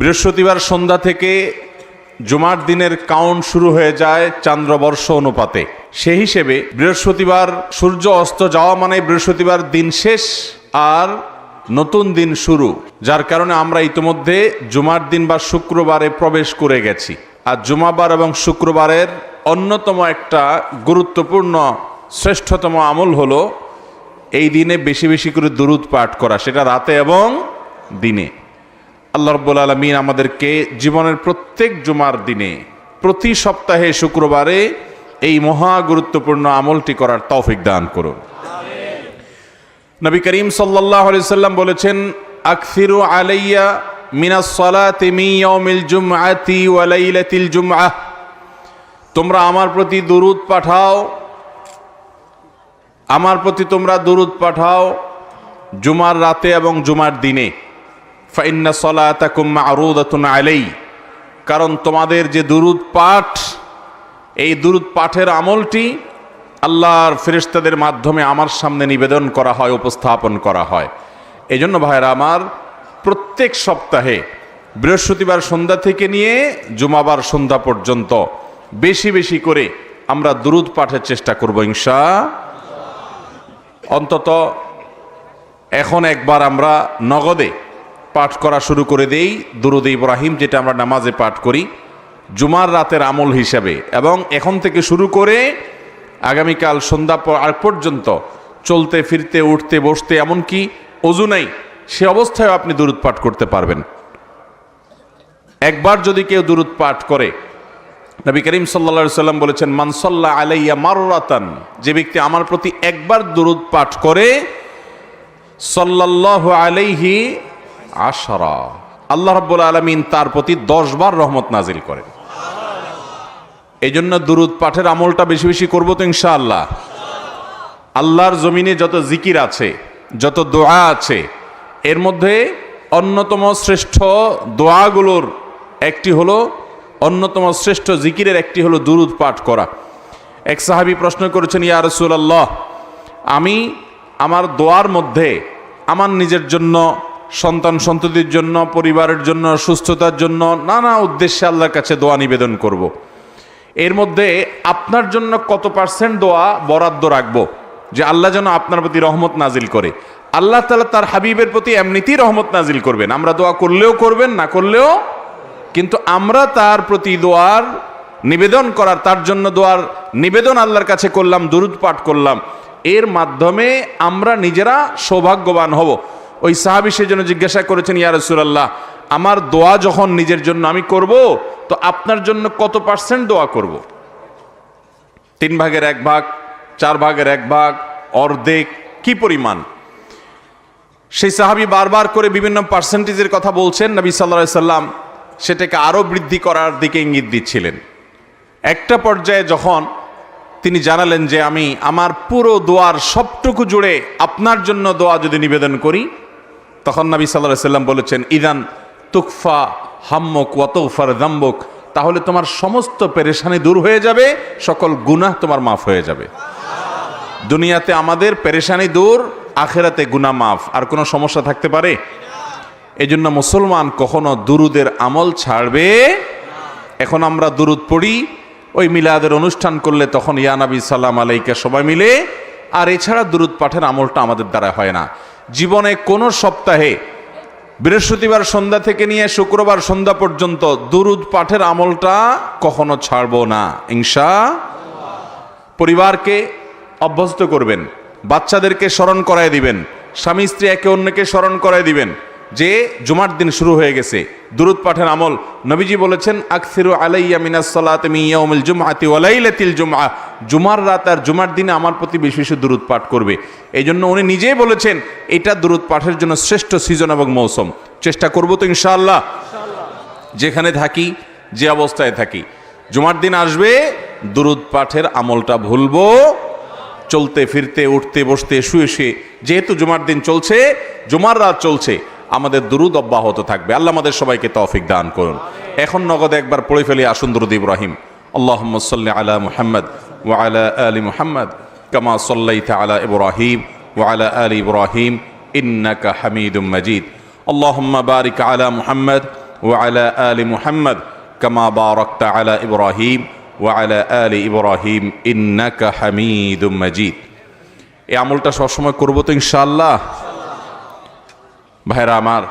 বৃহস্পতিবার সন্ধ্যা থেকে জুমার দিনের কাউন্ট শুরু হয়ে যায় চান্দ্রবর্ষ অনুপাতে। সেই হিসেবে বৃহস্পতিবার সূর্য অস্ত যাওয়া মানে বৃহস্পতিবার দিন শেষ আর নতুন দিন শুরু, যার কারণে আমরা ইতিমধ্যে জুমার দিন বা শুক্রবারে প্রবেশ করে গেছি। আর জুমাবার এবং শুক্রবারের অন্যতম একটা গুরুত্বপূর্ণ শ্রেষ্ঠতম আমল হলো এই দিনে বেশি বেশি করে দুরূদ পাঠ করা, সেটা রাতে এবং দিনে। আল্লাহ রাব্বুল আলামিন আমাদেরকে জীবনের প্রত্যেক জুমার দিনে প্রতি সপ্তাহে শুক্রবারে এই মহা গুরুত্বপূর্ণ আমলটি করার তৌফিক দান করুন। নবী করিম সাল্লাল্লাহু আলাইহি সাল্লাম বলেছেন, আকসিরু আলাইয়া মিনাস সালাতি মিন ইয়াউমিল জুমআতি ওয়া লাইলাতিল জুমআহ, তোমরা আমার প্রতি দুরূদ পাঠাও, আমার প্রতি তোমরা দুরূদ পাঠাও জুমার রাতে এবং জুমার দিনে। ফাইন্না সালাতাকুম মা'রুদাতুন আলাই, কারণ তোমাদের যে দুরূদ পাঠ, এই দুরূদ পাঠের আমলটি আল্লাহর ফেরেশতাদের মাধ্যমে আমার সামনে নিবেদন করা হয়, উপস্থাপন করা হয়। এই জন্য ভাইরা আমার, প্রত্যেক সপ্তাহে বৃহস্পতিবার সন্ধ্যা থেকে নিয়ে জুমাবার সন্ধ্যা পর্যন্ত বেশি বেশি করে আমরা দুরূদ পাঠের চেষ্টা করব ইনশাআল্লাহ। অন্তত এখন একবার আমরা নগদে পাঠ করা শুরু করে দেই দুরূদ ইব্রাহিম, যেটা আমরা নামাজে পাঠ করি জুমার রাতের আমল হিসাবে, এবং এখন থেকে শুরু করে আগামীকাল সন্ধ্যা আগ পর্যন্ত চলতে ফিরতে উঠতে বসতে এমনকি ওযু নাই সে অবস্থায় আপনি দুরূদ পাঠ করতে পারবেন। একবার যদি কেউ দুরূদ পাঠ করে, নবী করিম সাল্লাল্লাহু আলাইহি সাল্লাম বলেছেন, মান সাল্লা আলাইয়া মাররাতান, যে ব্যক্তি আমার প্রতি একবার দুরূদ পাঠ করে, সাল্লাল্লাহু আলাইহি আশরা, আল্লাহ রাব্বুল আলামিন তার প্রতি 10 বার রহমত নাজিল করেন। এই জন্য দুরূদ পাঠের আমলটা বেশি বেশি করবো তো ইনশাআল্লাহ। আল্লাহর জমিনে যত জিকির আছে, যত দোয়া আছে, এর মধ্যে অন্যতম শ্রেষ্ঠ দোয়াগুলোর একটি হলো, অন্যতম শ্রেষ্ঠ জিকিরের একটি হলো দুরূদ পাঠ করা। এক সাহাবী প্রশ্ন করেছেন, ইয়া রাসূলুল্লাহ, আমি আমার দোয়ার মধ্যে আমার নিজের জন্য, সন্তান সন্ততির জন্য, পরিবারের জন্য, সুস্থতার জন্য নানা উদ্দেশ্যে আল্লাহর কাছে দোয়া নিবেদন করব। এর মধ্যে আপনার জন্য কত পার্সেন্ট দোয়া বরাদ্দ রাখবো যে আল্লাহ যেন আপনার প্রতি রহমত নাজিল করে? আল্লাহ তাআলা তার হাবিবের প্রতি এমনিতেই রহমত নাজিল করবেন, আমরা দোয়া করলেও করবেন, না করলেও, কিন্তু আমরা তার প্রতি দোয়ার নিবেদন করার, তার জন্য দোয়ার নিবেদন আল্লাহর কাছে করলাম, দুরূদ পাঠ করলাম, এর মাধ্যমে আমরা নিজেরা সৌভাগ্যবান হব। ওই সাহাবী সেজন্য জিজ্ঞাসা করেছেন, ইয়া রাসূলুল্লাহ, আমার দোয়া যখন নিজের জন্য আমি করব, তো আপনার জন্য কত পার্সেন্ট দোয়া করব? 3 ভাগের 1 ভাগ, 4 ভাগের 1 ভাগ, অর্ধেক, কি পরিমাণ? সেই সাহাবী বারবার করে বিভিন্ন পার্সেন্টেজের কথা বলছেন। নবী সাল্লাল্লাহু আলাইহি সাল্লাম সেটাকে আরো বৃদ্ধি করার দিকে ইঙ্গিত দিচ্ছিলেন। একটা পর্যায়ে যখন তিনি জানালেন যে আমি আমার পুরো দোয়ার সবটুকু জুড়ে আপনার জন্য দোয়া যদি নিবেদন করি, তখন নবী সাল্লাল্লাহু আলাইহি সাল্লাম বলেছেন, ইদান তুকফা হাম্মুক ওয়া তুগফার যামবুক, তাহলে তোমার সমস্ত পেরেশানি দূর হয়ে যাবে, সকল গুনাহ তোমার মাফ হয়ে যাবে। দুনিয়াতে আমাদের পেরেশানি দূর, আখিরাতে গুনাহ মাফ, আর কোনো সমস্যা থাকতে পারে? এই জন্য মুসলমান কখনো দুরুদের আমল ছাড়বে। এখন আমরা দুরুদ পড়ি, ওই মিলাদের অনুষ্ঠান করলে তখন ইয়া নবী সাল্লাম আলাইকা সবাই মিলে, আর এছাড়া দুরুদ পাঠের আমলটা আমাদের দ্বারা হয় না। জীবনে কোনো সপ্তাহে বৃহস্পতিবার সন্ধ্যা থেকে নিয়ে শুক্রবার সন্ধ্যা পর্যন্ত দুরুদ পাঠের আমলটা কখনো ছাড়বো না ইনশাআল্লাহ। পরিবারকে অভ্যস্ত করবেন, বাচ্চাদেরকে স্মরণ করায় দিবেন, স্বামী স্ত্রী একে অন্যকে স্মরণ করায় দিবেন যে জুমার দিন শুরু হয়ে গেছে, দুরূদ পাঠের আমল। নবীজি বলেছেন, আকসিরু আলাইয়া মিনাস সালাতি মিন ইয়াউমিল জুমআতি ওয়া লাইলাতিল জুমআহ, জুমার রাত আর জুমার দিনে আমার প্রতি বেশি বেশি দুরূদ পাঠ করবে। এই জন্য উনি নিজেই বলেছেন এটা দুরূদ পাঠের জন্য শ্রেষ্ঠ সিজন এবং মৌসুম। চেষ্টা করব তো ইনশাআল্লাহ। যেখানে থাকি, যে অবস্থায় থাকি, জুমার দিন আসবে, দুরূদ পাঠের আমলটা ভুলবো, চলতে ফিরতে উঠতে বসতে শুয়ে শুয়ে, যেহেতু জুমার দিন চলছে, জুমার রাত চলছে, আমাদের দুরূদ অব্যাহত থাকবে। আল্লাহ আমাদের সবাইকে তৌফিক দান করুন। এখন নগদে একবার পড়ে ফেলি আসুন দুরূদ ইব্রাহিম। আল্লাহুম্মা সাল্লি আলা মুহাম্মদ ওয়া আলা আলি মুহাম্মদ কামা সাল্লাইতা আলা ইব্রাহিম ওয়া আলা আলি ইব্রাহিম ইন্নাকা হামিদুম মাজিদ। আল্লাহুম্মা বারিক আলা মুহাম্মদ ওয়া আলা আলি মুহাম্মাদ কামা বারাকতা আলা ইব্রাহিম ওয়া আলা আলি ইব্রাহিম ইন্নাকা হামিদুম মাজিদ। এই আমলটা সবসময় করবো তো ইনশাআল্লাহ? ভাইরা আমার,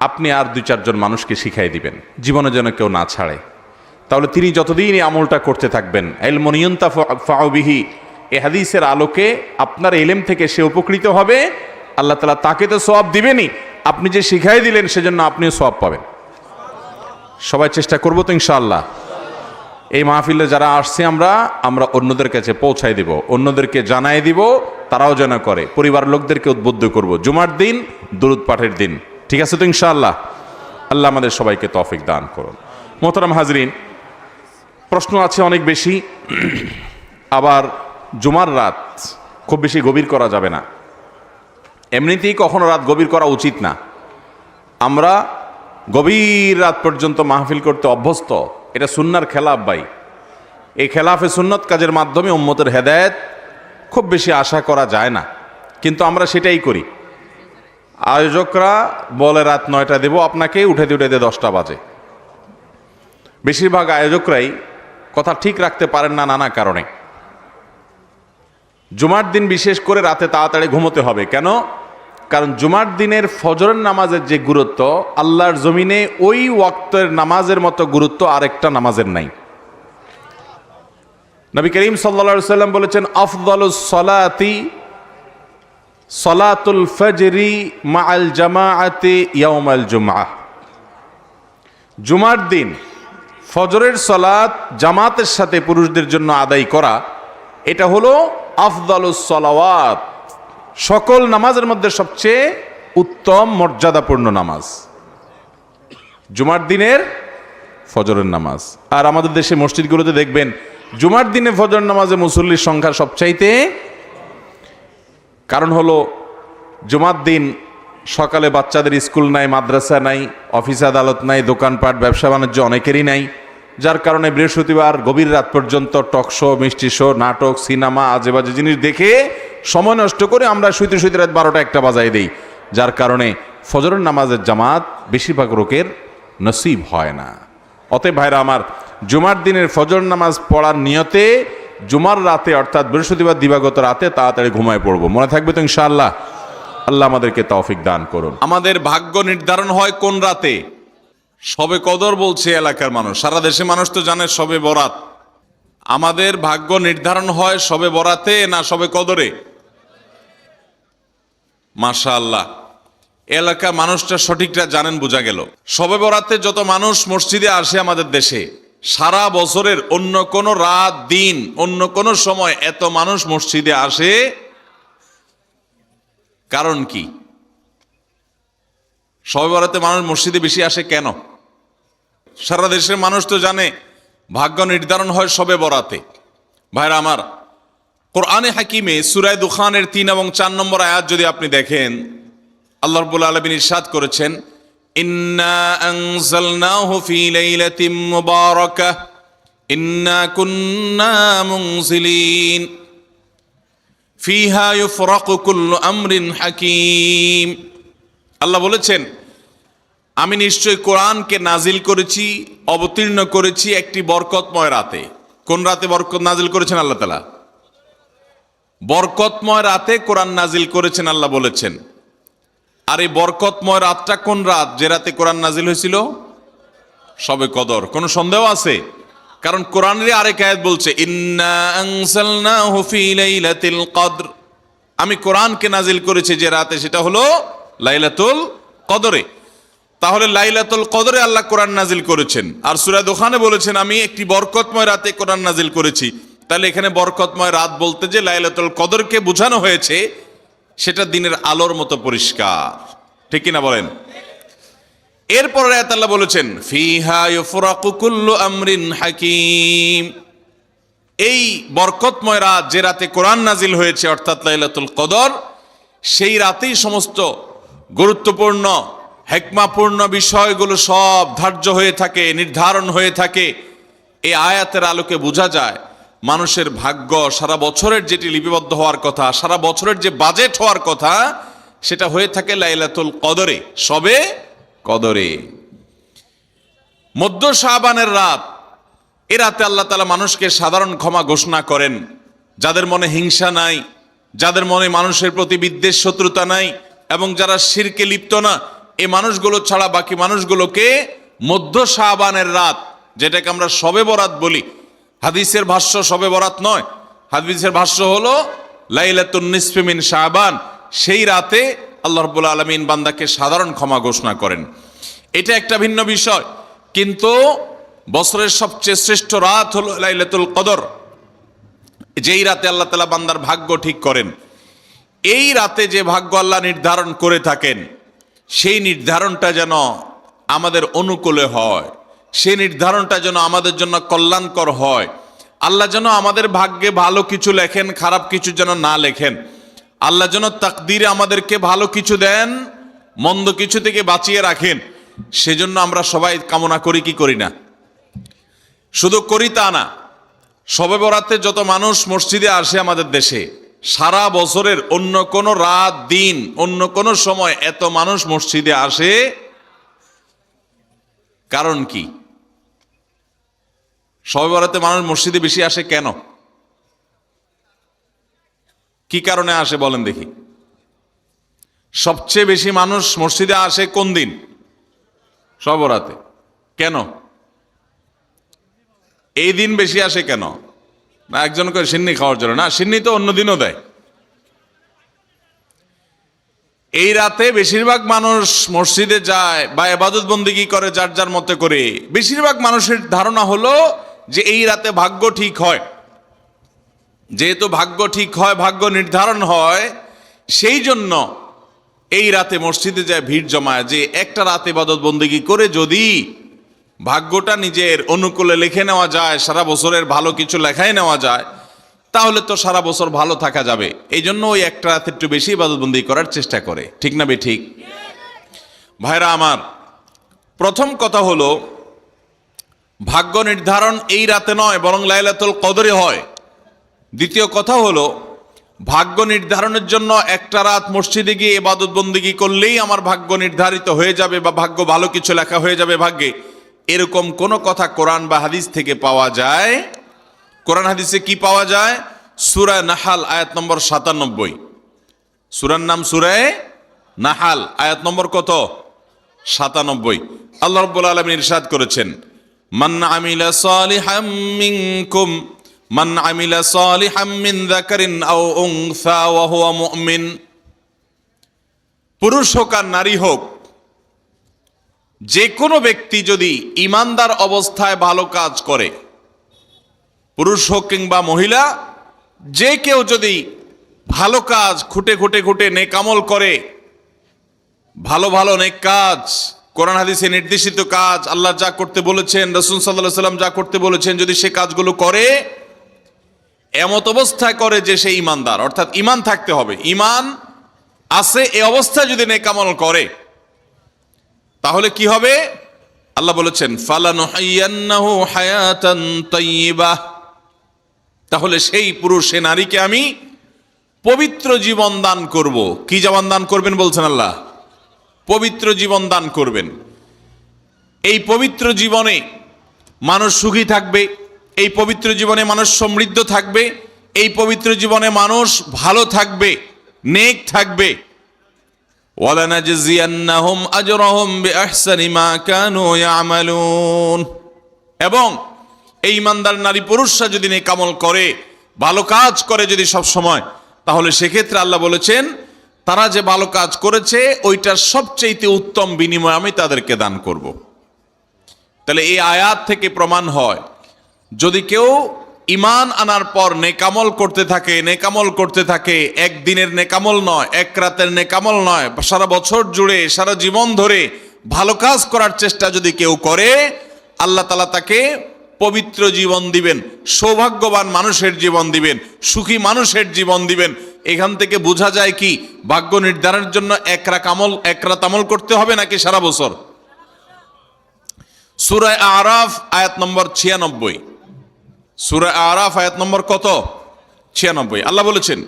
আপনি আর 2-4 জন মানুষকে শিখাই দিবেন, জীবনে যেন কেউ না ছাড়ে। তাহলে তিনি যতদিন এই আমলটা করতে থাকবেন, ইলমুন ইউনতাফাউ বিহি, এই হাদিসের আলোকে আপনার ইলম থেকে সে উপকৃত হবে, আল্লাহ তাআলা তাকে তো সওয়াব দিবেনই, আপনি যে শিখাই দিলেন সেজন্য আপনিও সওয়াব পাবেন। সবাই চেষ্টা করবো তো ইনশাআল্লাহ? এই মাহফিলে যারা আসছে আমরা অন্যদের কাছে পৌঁছাই দিব, অন্যদেরকে জানাই দিব, তারাও যেন করে, পরিবার লোকদেরকে উদ্বুদ্ধ করব। জুমার দিন দুরূদ পাঠের দিন, ঠিক আছে তো ইনশাআল্লাহ? আল্লাহ আমাদের সবাইকে তৌফিক দান করুন। মোহতারাম হাজরিন, প্রশ্ন আছে অনেক বেশি। আবার জুমার রাত খুব বেশি গভীর করা যাবে না, এমনিতেই কখনো রাত গভীর করা উচিত না। আমরা গভীর রাত পর্যন্ত মাহফিল করতে অভ্যস্ত, এটা সুন্নার খেলাফ ভাই। এই খেলাফে সুন্নত কাজের মাধ্যমে উম্মতের হেদায়েত খুব বেশি আশা করা যায় না, কিন্তু আমরা সেটাই করি। আয়োজকরা বলে রাত 9টা দেব আপনাকে, উঠাতে 10টা বাজে। বেশিরভাগ আয়োজকরাই কথা ঠিক রাখতে পারেন না নানা কারণে। জুমার দিন বিশেষ করে রাতে তাড়াতাড়ি ঘুমোতে হবে। কেন? কারণ জুমার দিনের ফজরের নামাজের যে গুরুত্ব, আল্লাহর জমিনে ওই ওয়াক্তের নামাজের মতো গুরুত্ব আরেকটা নামাজের নাই। নবী করিম সাল্লাল্লাহু আলাইহি ওয়াসাল্লাম বলেছেন, আফদালুস সালাতি সালাতুল ফজরি মাআল জামাআতি ইয়াউমাল জুমআহ। জুমার দিন ফজরের সালাত জামাতের সাথে পুরুষদের জন্য আদায় করা, এটা হলো আফদালুস সালাওয়াত, সকল নামাজের মধ্যে সবচেয়ে উত্তম মর্যাদাপূর্ণ নামাজ জুমার দিনের ফজরের নামাজ। আর আমাদের দেশে মসজিদগুলোতে দেখবেন জুমার দিনে ফজর নামাজে মুসল্লির সংখ্যা সবচাইতে। কারণ হলো জুমার দিন সকালে বাচ্চাদের স্কুল নাই, মাদ্রাসা নাই, অফিস আদালত নাই, দোকানপাট ব্যবসা বাণিজ্য অনেকেরই নাই, যার কারণে বৃহস্পতিবার গভীর রাত পর্যন্ত টক শো, মিষ্টি শো, নাটক, সিনেমা, আজে বাজে জিনিস দেখে সময় নষ্ট করে আমরা শুইতে শুইতে রাত 12টা-1টা বাজাই দেই, যার কারণে ফজরের নামাজের জামাত বেশিরভাগ লোকের নসিব হয় না। অতএব ভাইরা আমার, জুমার দিনের ফজর নামাজ পড়ার নিয়তে জুমার রাতে অর্থাৎ বৃহস্পতিবার দিবাগত রাতে তাড়াতাড়ি ঘুমায় পড়বো। মনে থাকবে তো ইনশাআল্লাহ? আল্লাহ আমাদেরকে তৌফিক দান করুন। আমাদের ভাগ্য নির্ধারণ হয় কোন রাতে? শবে কদর বলছে এলাকার মানুষ, সারা দেশে মানুষ তো জানে শবে বরাত। আমাদের ভাগ্য নির্ধারণ হয় শবে বরাতে না শবে কদরে? মাশাআল্লাহ, এলাকার মানুষটা সঠিকটা জানেন, বোঝা গেল। শবে বরাতে যত মানুষ মসজিদে আসে আমাদের দেশে, সারা বছরের অন্য কোন রাত, দিন, অন্য কোন সময় এত মানুষ মসজিদে আসে, কারণ কি? শবে বরাতে মানুষ মসজিদে বেশি আসে কেন? সারা দেশের মানুষ তো জানে ভাগ্য নির্ধারণ হয় শবে বরাতে। ভাইরা আমার, কোরআনে হাকিমে সূরা দুখানের 3 এবং 4 নম্বর আয়াত যদি আপনি দেখেন, আল্লাহ রাব্বুল আলামিন ইরশাদ করেছেন, ইন্না আনজালনাহু ফি লাইলাতিন মুবারাকাহ ইন্না কুন্না মুনজিলিন ফিহা ইউফরাকু কুল্লু আমরিন হাকিম। আল্লাহ বলেছেন, আমি নিশ্চয় কোরআনকে নাজিল করেছি, অবতীর্ণ করেছি একটি বরকতময় রাতে। কোন রাতে বরকত নাজিল করেছেন আল্লাহ তাআলা? বরকতময় রাতে কোরআন নাজিল করেছেন আল্লাহ বলেছেন। আর এই বরকতময় রাতটা কোন রাত? যে রাতে কোরআন নাজিল হয়েছিল শবে কদর। কোনো সন্দেহ আছে? কারণ কোরআনের আরেক আয়াত বলছে, ইন্না আনজালনাহু ফি লাইলাতিল কদর, আমি কোরআনকে নাজিল করেছি যে রাতে, সেটা হলো লাইলাতুল কদরে। তাহলে লাইলাতুল কদরে আল্লাহ কোরআন নাজিল করেছেন। আর সূরা দুখানে বলেছেন, আমি একটি বরকতময় রাতে কোরআন নাজিল করেছি। তাহলে এখানে বরকতময় রাত বলতে যে লাইলাতুল কদরকে বোঝানো হয়েছে, সেটা দিনের আলোর মতো পরিষ্কার, ঠিক কিনা বলেন? এরপরে আয়াত আল্লাহ বলেছেন, ফিহা ইউফরাকু কুল্লু আমরিন হাকিম, এই বরকতময় রাত যে রাতে কোরআন নাজিল হয়েছে অর্থাৎ লাইলাতুল কদর, সেই রাতেই সমস্ত গুরুত্বপূর্ণ হিকমাপূর্ণ বিষয়গুলো সব ধার্য হয়ে থাকে, নির্ধারণ হয়ে থাকে। এই আয়াতের আলোকে বোঝা যায় মানুষের ভাগ্য সারা বছরের যেটি লিপিবদ্ধ হওয়ার কথা, সারা বছরের যে বাজেট হওয়ার কথা, সেটা হয়ে থাকে লাইলাতুল কদরে, শবে কদরে। মধ্য শাবানের রাত, এ রাতে আল্লাহ তাআলা মানুষকে সাধারণ ক্ষমা ঘোষণা করেন। যাদের মনে হিংসা নাই, যাদের মনে মানুষের প্রতি বিদ্বেষ শত্রুতা নাই, এবং যারা শিরকে লিপ্ত না, এই মানুষগুলো ছাড়া বাকি মানুষগুলোকে মধ্য শাবানের রাত, যেটাকে আমরা শবে বরাত বলি, হাদিসের ভাষ্য শবে বরাত নয়, হাদিসের ভাষ্য হলো লাইলাতুন নিসফি মিন শাবান, সেই রাতে আল্লাহ রাব্বুল আলামিন বান্দাকে সাধারণ ক্ষমা ঘোষণা করেন। এটা একটা ভিন্ন বিষয়। কিন্তু বছরের সবচেয়ে শ্রেষ্ঠ রাত হলো লাইলাতুল কদর, যেই রাতে আল্লাহ তাআলা বান্দার ভাগ্য ঠিক করেন। এই রাতে যে ভাগ্য আল্লাহ নির্ধারণ করে থাকেন, সেই নির্ধারণটা যেন আমাদের অনুকূলে হয়, সেই নির্ধারণটা যেন আমাদের জন্য কল্যাণকর হয়। আল্লাহ যেন আমাদের ভাগ্যে ভালো কিছু লেখেন, খারাপ কিছু যেন না লেখেন। আল্লাহ যেন তাকদীরে আমাদেরকে ভালো কিছু দেন, মন্দ কিছু থেকে বাঁচিয়ে রাখেন। সেজন্য আমরা সবাই কামনা করি কি করি না? শুধু করি তা না, শবে বরাতে যত মানুষ মসজিদে আসে আমাদের দেশে, সারা বছরের অন্য কোনো রাত দিন অন্য কোনো সময় এত মানুষ মসজিদে আসে, কারণ কি? শবে বরাতে মানুষ মসজিদে বেশি আসে কেন? কি কারণে আসে বলেন দেখি? সবচেয়ে বেশি মানুষ মসজিদে আসে কোন দিন? শবে বরাতে। কেন এই দিন বেশি আসে কেন? না একজন করে সিন্নি খাওয়ার জন্য? না, সিন্নি তো অন্য দিনও দেয়। এই রাতে বেশিরভাগ মানুষ মসজিদে যায় বা ইবাদত বন্দেগী করে যার যার মতে করে। বেশিরভাগ মানুষের ধারণা হলো যে এই রাতে ভাগ্য ঠিক হয়। যেহেতু ভাগ্য ঠিক হয়, ভাগ্য নির্ধারণ হয়, সেই জন্য এই রাতে মসজিদে যায়, ভিড় জমায়, যে একটা রাতে ইবাদত বন্দেগী করে যদি ভাগ্যটা নিজের অনুকূলে লিখে নেওয়া যায়, সারা বছরের ভালো কিছু লেখায় নেওয়া যায়, তাহলে তো সারা বছর ভালো থাকা যাবে। এই জন্য ওই একটা রাতে একটু বেশি ইবাদতবন্দি করার চেষ্টা করে। ঠিক না বে ঠিক? ভাইরা আমার, প্রথম কথা হলো ভাগ্য নির্ধারণ এই রাতে নয়, বরং লাইলাতুল কদরে হয়। দ্বিতীয় কথা হলো ভাগ্য নির্ধারণের জন্য একটা রাত মসজিদে গিয়ে ইবাদত বন্দেগী করলেই আমার ভাগ্য নির্ধারিত হয়ে যাবে বা ভাগ্য ভালো কিছু লেখা হয়ে যাবে ভাগ্যে, এরকম কোনো কথা কোরআন বা হাদিস থেকে পাওয়া যায়? কোরআন হাদিসে কি পাওয়া যায়? সূরা নাহাল আয়াত নম্বর 97। সূরার নাম সূরা নাহাল, আয়াত নম্বর কত? 97। আল্লাহ রাব্বুল আলামিন ইরশাদ করেছেন, মান আমিলা সালিহাম মিনকুম, মান আমিলা সালিহাম মিন যাকারিন আও উনসা ওয়া হুয়া মুমিন। পুরুষ হোক আর নারী হোক, যে কোনো ব্যক্তি যদি ঈমানদার অবস্থায় ভালো কাজ করে, পুরুষ হোক কিংবা মহিলা, যে কেউ যদি ভালো কাজ খুঁটে খুঁটে খুঁটে নেক আমল করে, ভালো ভালো নেক কাজ, কোরআন হাদিসে নির্দেশিত কাজ, আল্লাহ যা করতে বলেছেন, রাসূল সাল্লাল্লাহু আলাইহি ওয়াসাল্লাম যা করতে বলেছেন, যদি সে কাজগুলো করে, এমত অবস্থায় করে যে সে ঈমানদার, অর্থাৎ ঈমান থাকতে হবে, ঈমান আছে এই অবস্থায় যদি নেক আমল করে, তাহলে কি হবে? আল্লাহ বলেছেন ফালানুহাইয়ান্নাহু হায়াতান তাইয়্যিবাহ, তাহলে সেই পুরুষ সে নারীকে আমি পবিত্র জীবন দান করব। কি জীবন দান করবেন বলছেন আল্লাহ? পবিত্র জীবন দান করবেন। এই পবিত্র জীবনে মানুষ সুখী থাকবে, এই পবিত্র জীবনে মানুষ সমৃদ্ধ থাকবে, এই পবিত্র জীবনে মানুষ ভালো থাকবে, নেক থাকবে। ওয়ালানাজজিয়ান্নাহুম আজরাহুম বিআহসানি মা কানু ইয়ামালুন। এবং এই ঈমানদার নারী পুরুষরা যদি নেক আমল করে, ভালো কাজ করে যদি সব সময়, তাহলে সেক্ষেত্রে আল্লাহ বলেছেন তারা যে ভালো কাজ করেছে ওইটার সবচেয়ে উত্তম বিনিময় আমি তাদেরকে দান করব। তাহলে এই আয়াত থেকে প্রমাণ হয়, যদি কেউ ঈমান আনার পর নেকামল করতে থাকে, নেকামল করতে থাকে, একদিনের নেকামল নয়, এক রাতের নেকামল নয়, সারা বছর জুড়ে সারা জীবন ধরে ভালো কাজ করার চেষ্টা যদি কেউ করে, আল্লাহ তাআলা তাকে পবিত্র জীবন দিবেন, সৌভাগ্যবান মানুষের জীবন দিবেন, সুখী মানুষের জীবন দিবেন। এখান থেকে বোঝা যায় কি ভাগ্য নির্ধারণের জন্য এক রাত আমল করতে হবে নাকি সারা বছর? সূরা আরাফ আয়াত নম্বর 96। সূরা আরাফ আয়াত নম্বর কত? 96। আল্লাহ বলেছেন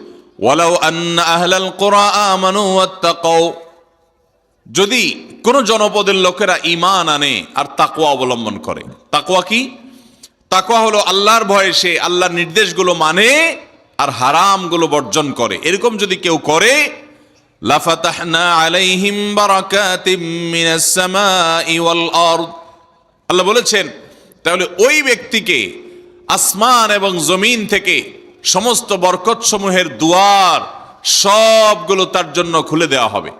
ওয়ালাউ আন্না আহলাল কুরা আমানু ওয়াত্তাকাউ, যদি কোনো জনপদের লোকেরা ঈমান আনে আর তাকওয়া অবলম্বন করে, তাকওয়া কি? তাকওয়া হলো আল্লাহর ভয়ে সে আল্লাহর নির্দেশগুলো মানে আর হারামগুলো বর্জন করে, এরকম যদি কেউ করে, লাফাতাহনা আলাইহিম বারাকাতিম মিনাস সামাই ওয়াল আরদ, আল্লাহ বলেছেন তাহলে ওই ব্যক্তিকে আসমান এবং জমিন থেকে সমস্ত বরকত সমূহের দুয়ার সবগুলো তার জন্য খুলে দেওয়া হবে।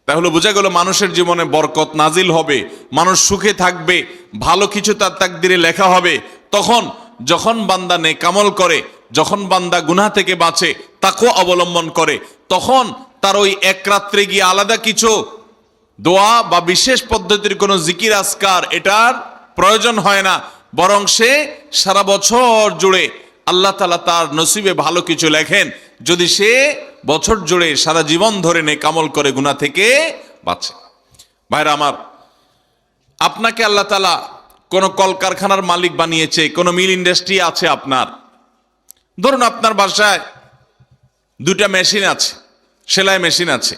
তাহলে বোঝা গেল মানুষের জীবনে বরকত নাজিল হবে, মানুষ সুখে থাকবে, ভালো কিছু তার তাকদিরে লেখা হবে। তখন যখন বান্দা নেকামল করে, যখন বান্দা গুনাহ থেকে বাঁচে, তাকওয়া অবলম্বন করে, তখন তার ওই এক রাত্রে গিয়ে আলাদা কিছু দোয়া বা বিশেষ পদ্ধতির কোনো জিকির আজকার এটার প্রয়োজন হয় না, বরং সে সারা বছর জুড়ে আল্লাহ তাআলা তার নসিবে ভালো কিছু লেখেন যদি সে বছর জুড়ে সারা জীবন ধরে নেকামল করে গুনাহ থেকে বাঁচে। ভাইরা আমার, আপনাকে আল্লাহ তাআলা কোনো কলকারখানার মালিক বানিয়েছে, কোনো মিল ইন্ডাস্ট্রি আছে আপনার। ধরুন আপনার বাসায় দুটা মেশিন আছে, সেলাই মেশিন আছে।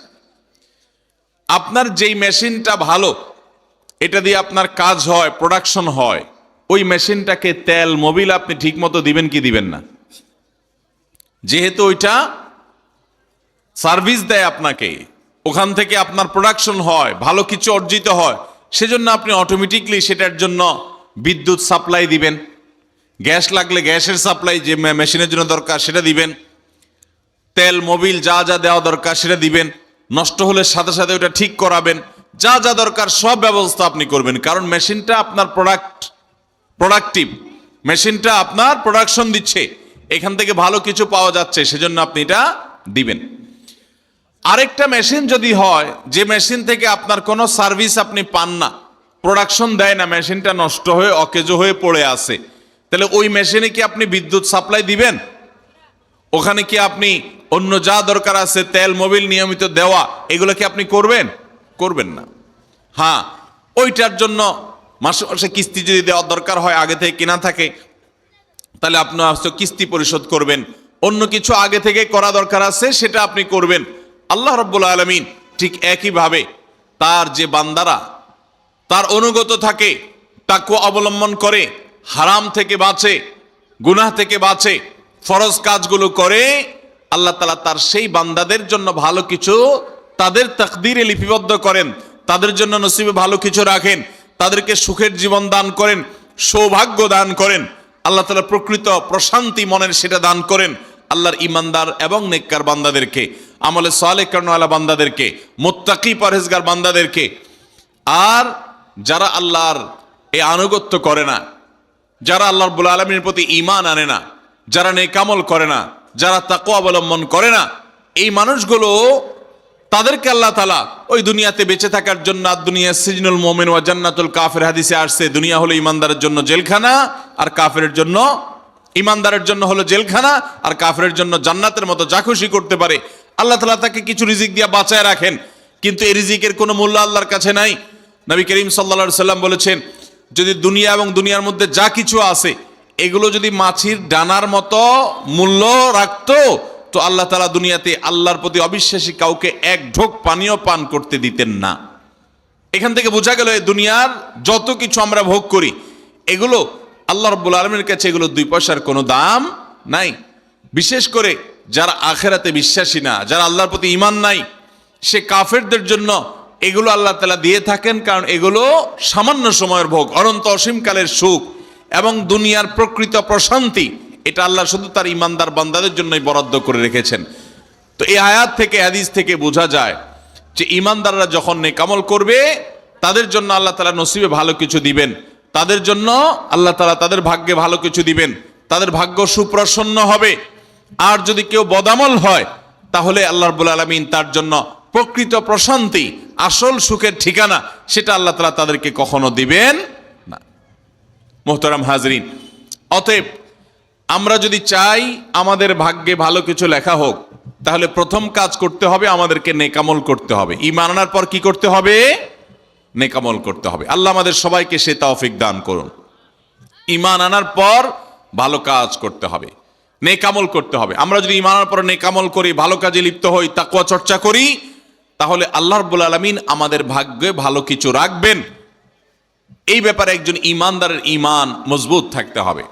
আপনার যেই মেশিনটা ভালো, এটা দিয়ে আপনার কাজ হয়, প্রোডাকশন হয়, ওই মেশিনটাকে তেল মোবিল আপনি ঠিক মতো দিবেন কি দিবেন না? যেহেতু ওইটা সার্ভিস দেয় আপনাকে, ওখান থেকে আপনার প্রোডাকশন হয়, ভালো কিছু অর্জিত হয়, সেজন্য আপনি অটোমেটিকলি সেটার জন্য বিদ্যুৎ সাপ্লাই দিবেন, গ্যাস লাগলে গ্যাসের সাপ্লাই যে মেশিনের জন্য দরকার সেটা দিবেন, তেল মোবিল যা যা দেওয়া দরকার সেটা দিবেন, নষ্ট হলে সাথে সাথে ওটা ঠিক করাবেন, যা যা দরকার সব ব্যবস্থা আপনি করবেন। কারণ মেশিনটা আপনার প্রোডাক্টিভ, মেশিনটা আপনার প্রোডাকশন দিচ্ছে, এখান থেকে ভালো কিছু পাওয়া যাচ্ছে, সেজন্য আপনি এটা দিবেন। আরেকটা মেশিন যদি হয় যে মেশিন থেকে আপনার কোনো সার্ভিস আপনি পান না, প্রোডাকশন দেয় না, মেশিনটা নষ্ট হয়ে অকেজো হয়ে পড়ে আছে, তাহলে ওই মেশিনে কি আপনি বিদ্যুৎ সাপ্লাই দিবেন? ওখানে কি আপনি অন্য যা দরকার আছে তেল মোবিল নিয়মিত দেওয়া, এগুলো কি আপনি করবেন? করবেন না। হ্যাঁ, ওইটার জন্য মাসে মাসে কিস্তি যদি দেওয়ার দরকার হয়, আগে থেকে কেনা থাকে, তাহলে আপনি কিস্তি পরিশোধ করবেন। অন্য কিছু আগে থেকে করা দরকার আছে সেটা আপনি করবেন। আল্লাহ রাব্বুল আলামিন ঠিক একইভাবে তার যে বান্দারা তার অনুগত থাকে, তাকওয়া অবলম্বন করে, হারাম থেকে বাঁচে, গুনাহ থেকে বাঁচে, ফরজ কাজগুলো করে, আল্লাহ তাআলা তার সেই বান্দাদের জন্য ভালো কিছু তাদের তাকদীরে লিপিবদ্ধ করেন, তাদের জন্য নসিবে ভালো কিছু রাখেন, তাদেরকে সুখের জীবন দান করেন, সৌভাগ্য দান করেন, আল্লাহ তাআলা প্রকৃত প্রশান্তি মনের সেটা দান করেন আল্লাহর ঈমানদার এবং নেককার বান্দাদেরকে, আমলে সালেহ কর্মওয়ালা বান্দাদেরকে, মুত্তাকি পরহেজগার বান্দাদেরকে। আর যারা আল্লাহর এই আনুগত্য করে না, যারা আল্লাহ রাব্বুল আলামিনের প্রতি ঈমান আনে না, যারা নেকামল করে না, যারা তাকওয়া অবলম্বন করে না, এই মানুষগুলো তাদেরকে আল্লাহ তাআলা ওই দুনিয়াতে বেঁচে থাকার জন্য, দুনিয়া সিজনুল মুমিন ওয়া জান্নাতুল কাফির হাদিসে আসছে, দুনিয়া হলো ইমানদারের জন্য জেলখানা আর কাফেরের জন্য, ইমানদারের জন্য হলো জেলখানা আর কাফেরের জন্য জান্নাতের মতো যা খুশি করতে পারে। আল্লাহ তাআলা তাকে কিছু রিজিক দিয়ে বাঁচায় রাখেন, কিন্তু এই রিজিকের কোনো মূল্য আল্লাহর কাছে নাই। নবী করিম সাল্লাল্লাহু আলাইহি সাল্লাম বলেছেন, যদি দুনিয়া এবং দুনিয়ার মধ্যে যা কিছু আছে এগুলো যদি মাছির ডানার মতো মূল্য রাখতো, তো আল্লাহ তাআলা দুনিয়াতে আল্লাহর প্রতি অবিশ্বাসী কাউকে এক ঢোক পানিও পান করতে দিতেন না। এখান থেকে বোঝা গেল এই দুনিয়ার যত কিছু আমরা ভোগ করি, এগুলো আল্লাহ রাব্বুল আলামিনের কাছে এগুলো 2 পয়সার কোনো দাম নাই। বিশেষ করে যারা আখিরাতে বিশ্বাসী না, যারা আল্লাহর প্রতি ঈমান নাই, সে কাফেরদের জন্য এগুলো আল্লাহ তাআলা দিয়ে থাকেন, কারণ এগুলো সামান্য সময়ের ভোগ, অনন্ত অসীমকালের সুখ এবং দুনিয়ার প্রকৃত প্রশান্তি, এটা আল্লাহ শুধু তার ঈমানদার বান্দাদের জন্যই বরাদ্দ করে রেখেছেন। তো এই আয়াত থেকে, হাদিস থেকে বোঝা যায় যে ঈমানদাররা যখন নেকামল করবে, তাদের জন্য আল্লাহ তাআলা নসিবে ভালো কিছু দিবেন, তাদের জন্য আল্লাহ তাআলা তাদের ভাগ্যে ভালো কিছু দিবেন, তাদের ভাগ্য সুপ্রসন্ন হবে। আর যদি কেউ বদামল হয়, তাহলে আল্লাহ রাব্বুল আলামিন তার জন্য প্রকৃত প্রশান্তি, আসল সুখের ঠিকানা, সেটা আল্লাহ তাআলা তাদেরকে কখনো দিবেন না। মুহতারাম হাজরিন, অতএব আমরা যদি চাই আমাদের ভাগ্যে ভালো কিছু লেখা হোক, তাহলে প্রথম কাজ করতে হবে, আমাদেরকে নেকামল করতে হবে। ঈমান আনার পর কি করতে হবে? নেকামল করতে হবে। আল্লাহ আমাদের সবাইকে সে তৌফিক দান করুন। ঈমান আনার পর ভালো কাজ করতে হবে, নেকামল করতে হবে। আমরা যদি ঈমান আনার পর নেকামল করি, ভালো কাজে লিপ্ত হই, তাকওয়া চর্চা করি, তাহলে আল্লাহ রাব্বুল আলামিন আমাদের ভাগ্যে ভালো কিছু রাখবেন। এই ব্যাপারে একজন ঈমানদারের ঈমান মজবুত থাকতে হবে।